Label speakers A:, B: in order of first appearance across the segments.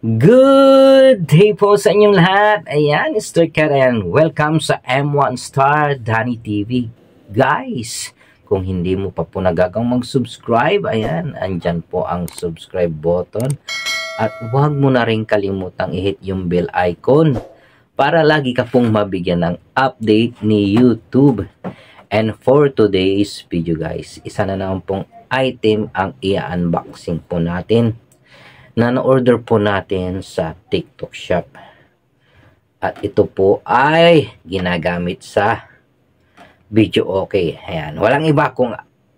A: Good day po sa inyong lahat. Ayan, Mr. Karen. Welcome sa M1 Star Danny TV. Guys, kung hindi mo pa po nagagang mag-subscribe, ayan, andyan po ang subscribe button. At huwag mo na rin kalimutang i-hit yung bell icon para lagi ka pong mabigyan ng update ni YouTube. And for today's video guys, isa na naman pong item ang i-unboxing po natin na na-order po natin sa TikTok Shop. At ito po ay ginagamit sa video okay. Ayan, walang iba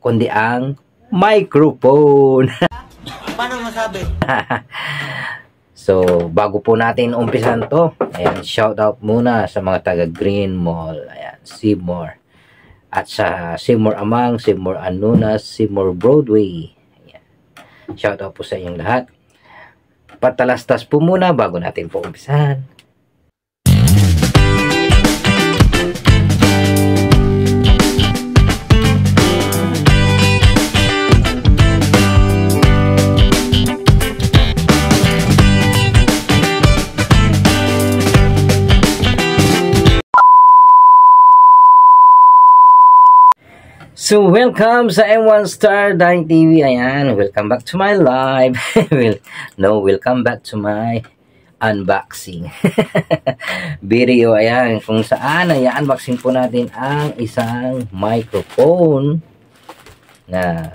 A: kundi ang microphone.
B: Paano masabi?
A: So, bago po natin umpisan to, ayan, shout out muna sa mga taga Green Mall, ayan, Seymour. At sa Seymour Amang, Seymour Anunas, Seymour Broadway. Ayan. Shout out po sa inyong lahat. Patalastas po muna bago natin po umpisahan. So, welcome sa M1 Star Danny TV. Ayan, welcome back to my live. Welcome back to my unboxing video. Ayan, kung saan ay unboxing po natin ang isang microphone na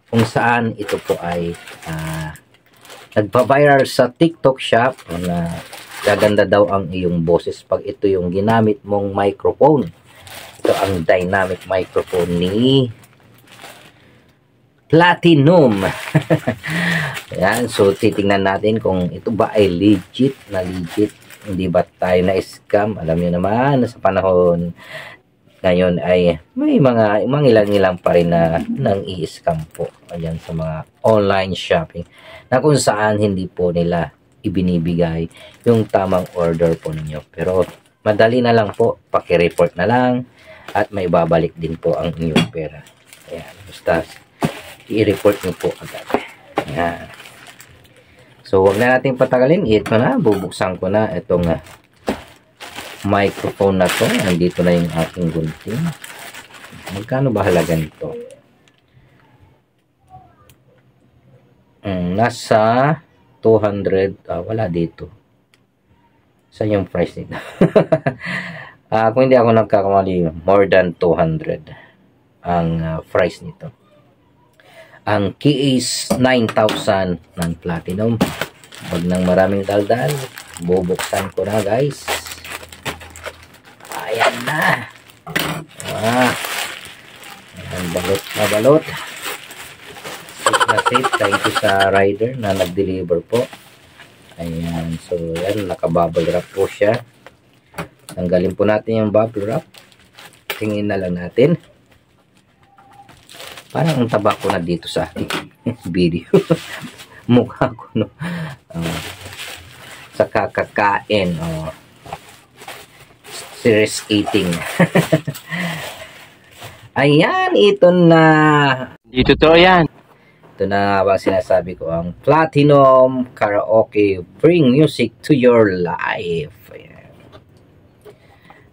A: kung saan ito po ay nagpa-viral sa TikTok Shop na gaganda daw ang iyong boses pag ito yung ginamit mong microphone. Ito ang dynamic microphone ni Platinum. Ayan, so titingnan natin kung ito ba ay legit. Hindi ba tayo na-scam? Alam niyo naman, sa panahon ngayon ay may mga ilang pa rin na nang i-scam po. Ayan, sa mga online shopping na kung saan hindi po nila ibinibigay yung tamang order po ninyo. Pero madali na lang po, paki-report na lang. At may babalik din po ang inyong pera. Ayan, basta i-report nyo po agad. Ayan. So, wag na natin patagalin. Ito na, bubuksan ko na itong microphone na to. Nandito na yung aking gunting. Magkano ba halaga nito? Nasa 200. Wala dito. Saan yung price nito? Kung hindi ako nagkakamali, more than 200 ang price nito. Ang key is 9,000 ng Platinum. Wag nang maraming daldal. Bubuksan ko na guys. Ayan na. Ayan, balot na balot. Safe na safe. Thank you sa rider na nag-deliver po. Ayan, so yan, nakabubble wrap po siya. Tanggalin po natin yung bubble wrap. Tingin na lang natin. Parang ang taba ko na dito sa video. Mukha ko, no? Sa kakakain. Serious eating. Ayan, ito na.
B: Dito to yan.
A: Ito na ba sinasabi ko, ang Platinum Karaoke. Bring music to your life. Ayan.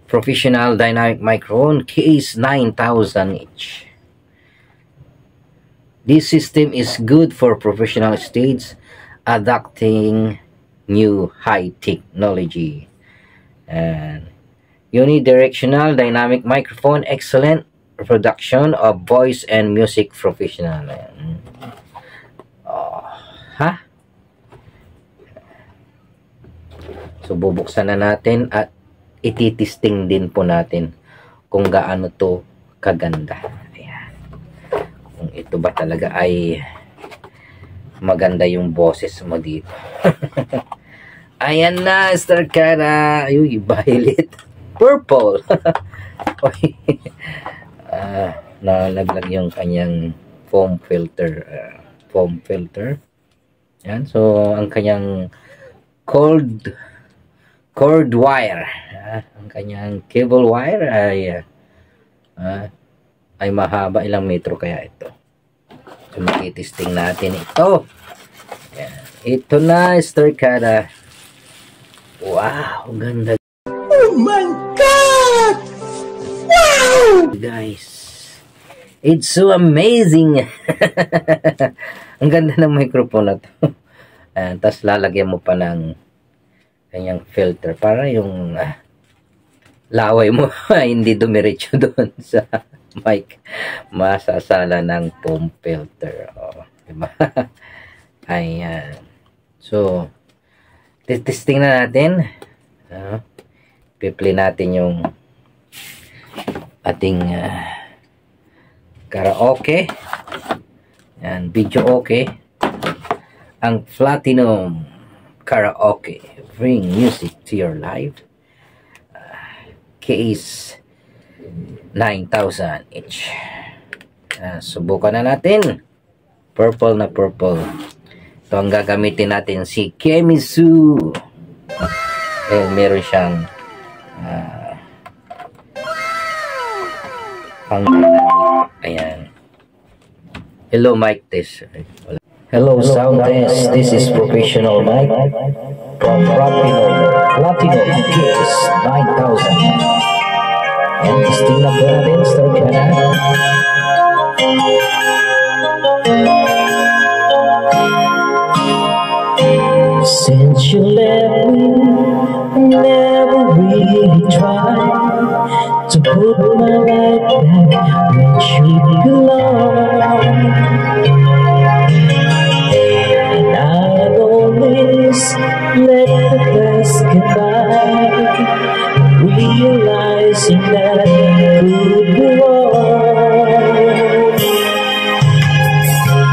A: Professional dynamic microphone, case 9,000 each. This system is good for professional stage, adapting new high technology. And unidirectional dynamic microphone, excellent production of voice and music professional. So bubuksan na natin at ititesting din po natin kung gaano to kaganda. Ayan. Kung ito ba talaga ay maganda yung boses mo dito. Ayan na, Star Cara. Ay, violet. Purple. Nalaglag yung kanyang foam filter. Ayan. So, ang kanyang cord wire. Ang kanyang cable wire ay mahaba. Ilang metro kaya ito? So, makitesting natin ito. Ayan. Ito na, Star Cara. Wow, ganda.
B: Oh my God! Wow!
A: Guys, it's so amazing. Ang ganda ng microphone na to. Ayan, tapos lalagyan mo pa ng kanyang filter para yung laway mo hindi dumiretso doon sa mic. Masasala ng foam filter. Oh, diba? Ayan. So, testing na natin. Piplay natin yung ating karaoke. Ayan, video okay. Ang Platinum Karaoke. Bring music to your life. Case 9,000 each. Subukan na natin. Purple na purple. Ito ang gagamitin natin, si Kemisu. Meron siyang pang dynamic. Ayan. Hello mic test. Hello sound test. This is professional mic from Platinum Case 9,000. And testing na po natin. Start ka na. Since you left me, I never really tried to put my life back where it should belong. And I've always let the past get by, realizing that it could be wrong.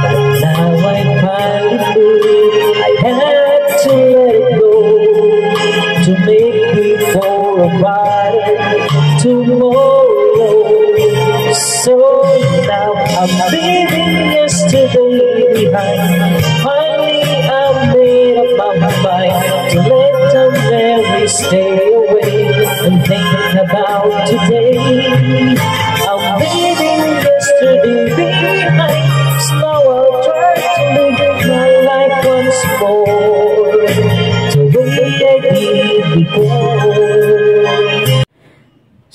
A: But now I finally feel I had to let it go, to make me for a brighter tomorrow. So now I'm leaving yesterday behind. Finally I made up my mind to let the memories stay away and think about today. I'm leaving yesterday behind. So now I'll try to live my life once more, the way I did before.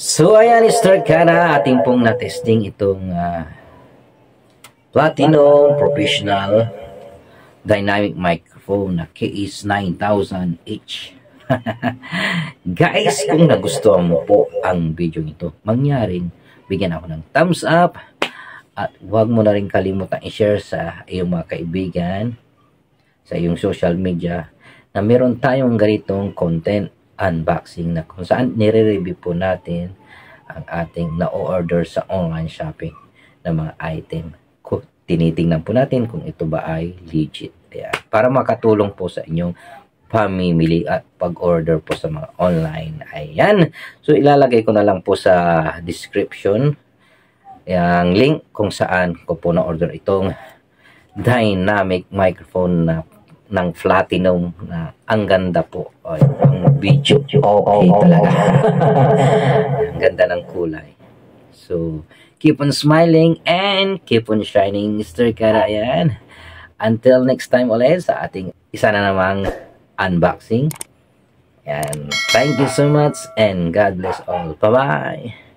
A: So ayan, start ka na. Ating pong na-testing itong Platinum Professional Dynamic Microphone na Case 9,000H. Guys, kung nagustuhan mo po ang video nito, mangyaring bigyan ako ng thumbs up. At huwag mo na rin kalimutan i-share sa iyong mga kaibigan, sa iyong social media, na meron tayong ganitong content unboxing na kung saan nire-review po natin ang ating na-order sa online shopping na mga item. Tinitingnan po natin kung ito ba ay legit. Ayan. Para makatulong po sa inyong pamimili at pag-order po sa mga online. Ayan. So, ilalagay ko na lang po sa description yung link kung saan ko po na-order itong dynamic microphone na ng Platinum na ang ganda po. Ay, ang video okay talaga. Ang ganda ng kulay. So, keep on smiling and keep on shining, Mr. Cara. Ayan. Until next time ulit sa ating isa na namang unboxing. And thank you so much and God bless all. Bye-bye.